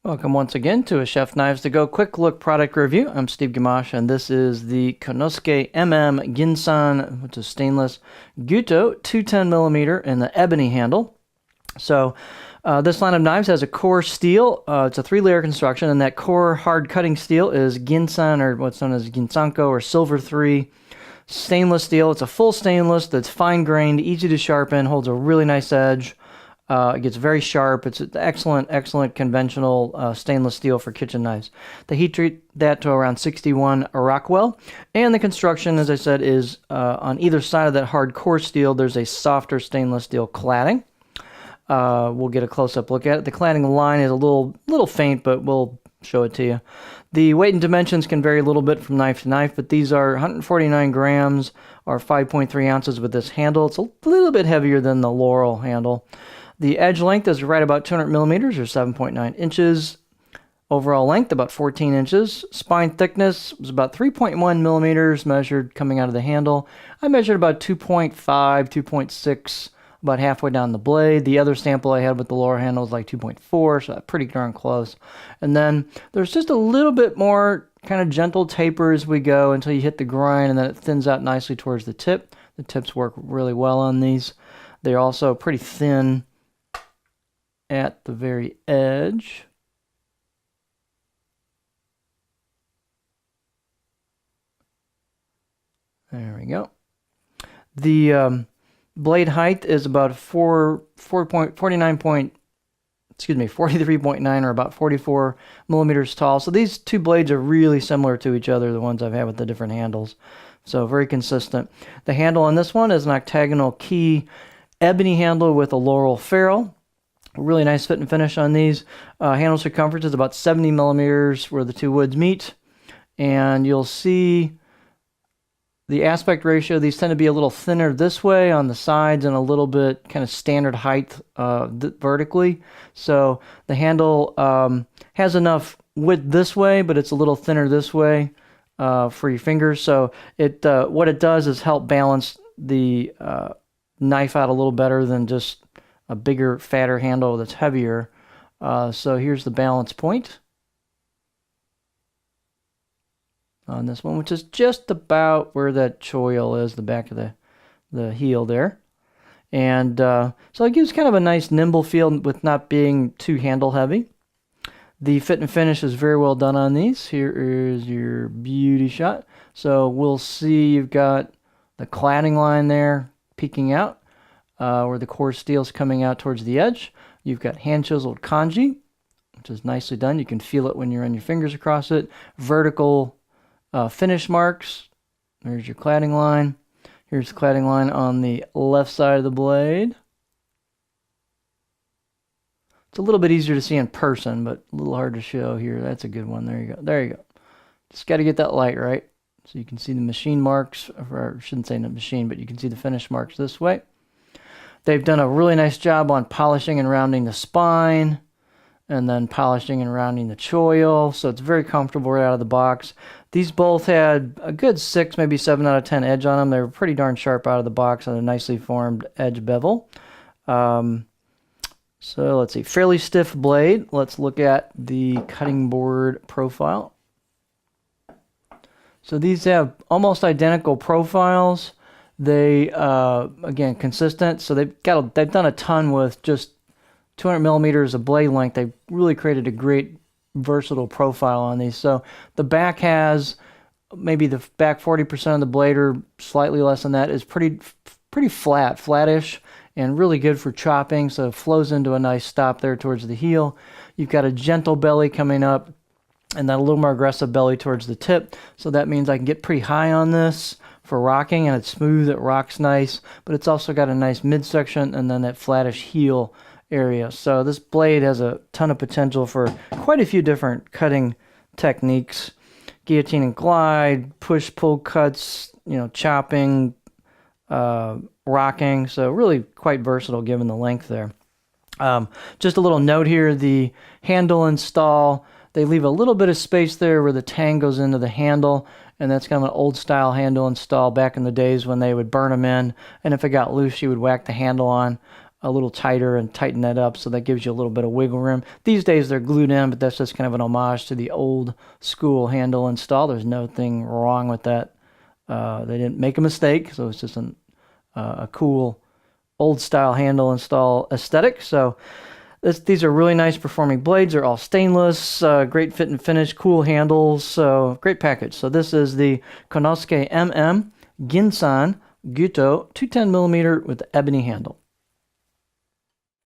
Welcome once again to a Chef Knives to Go quick look product review. I'm Steve Gamache, and this is the Konosuke Ginsan, which is stainless, Gyuto 210mm in the ebony handle. So this line of knives has a core steel. It's a 3-layer construction, and that core hard cutting steel is Ginsan, or what's known as Ginsanko, or Silver 3 stainless steel. It's a full stainless that's fine grained, easy to sharpen, holds a really nice edge. It gets very sharp. It's an excellent conventional stainless steel for kitchen knives. They heat treat that to around 61 Rockwell. And the construction, as I said, is on either side of that hard core steel, there's a softer stainless steel cladding. We'll get a close-up look at it. The cladding line is a little faint, but we'll show it to you. The weight and dimensions can vary a little bit from knife to knife, but these are 149 grams or 5.3 ounces with this handle. It's a little bit heavier than the Laurel handle. The edge length is right about 200 millimeters or 7.9 inches. Overall length, about 14 inches. Spine thickness was about 3.1 millimeters measured coming out of the handle. I measured about 2.5, 2.6, about halfway down the blade. The other sample I had with the lower handle was like 2.4, so that's pretty darn close. And then there's just a little bit more kind of gentle taper as we go until you hit the grind, and then it thins out nicely towards the tip. The tips work really well on these. They're also pretty thin at the very edge. There we go. The blade height is about 43.9 or about 44 millimeters tall. So these two blades are really similar to each other, the ones I've had with the different handles. So very consistent. The handle on this one is an octagonal key ebony handle with a laurel ferrule. Really nice fit and finish on these. Handle circumference is about 70 millimeters where the two woods meet. And you'll see the aspect ratio. These tend to be a little thinner this way on the sides and a little bit kind of standard height vertically. So the handle has enough width this way, but it's a little thinner this way for your fingers. So what it does is help balance the knife out a little better than just a bigger, fatter handle that's heavier. So here's the balance point on this one, which is just about where that choil is, the back of the heel there. And so it gives kind of a nice nimble feel with not being too handle heavy. The fit and finish is very well done on these. Here is your beauty shot. So we'll see you've got the cladding line there peeking out. Where the core steel is coming out towards the edge. You've got hand chiseled kanji, which is nicely done. You can feel it when you run your fingers across it. Vertical finish marks. There's your cladding line. Here's the cladding line on the left side of the blade. It's a little bit easier to see in person, but a little hard to show here. That's a good one. There you go. There you go. Just got to get that light right. So you can see the machine marks, or I shouldn't say the machine, but you can see the finish marks this way. They've done a really nice job on polishing and rounding the spine, and then polishing and rounding the choil, so it's very comfortable right out of the box. These both had a good 6, maybe 7 out of 10 edge on them. They were pretty darn sharp out of the box on a nicely formed edge bevel. So let's see, fairly stiff blade. Let's look at the cutting board profile. So these have almost identical profiles. They, again, consistent. So they've done a ton with just 200 millimeters of blade length. They really created a great versatile profile on these. So the back has maybe the back 40% of the blade, or slightly less than that, is pretty flattish, and really good for chopping. So it flows into a nice stop there towards the heel. You've got a gentle belly coming up, and then a little more aggressive belly towards the tip. So that means I can get pretty high on this for rocking, and it's smooth, it rocks nice, but it's also got a nice midsection and then that flattish heel area. So this blade has a ton of potential for quite a few different cutting techniques. Guillotine and glide, push-pull cuts, chopping, rocking. So really quite versatile given the length there. Just a little note here, the handle install, they leave a little bit of space there where the tang goes into the handle, and that's kind of an old style handle install back in the days when they would burn them in, and if it got loose you would whack the handle on. a little tighter and tighten that up, so that gives you a little bit of wiggle room. These days they're glued in, but that's just kind of an homage to the old school handle install. There's nothing wrong with that. They didn't make a mistake, so it's just a cool old style handle install aesthetic. So these are really nice performing blades. They're all stainless, great fit and finish, cool handles, so great package. So this is the Konosuke MM Ginsan Gyuto 210mm with the ebony handle.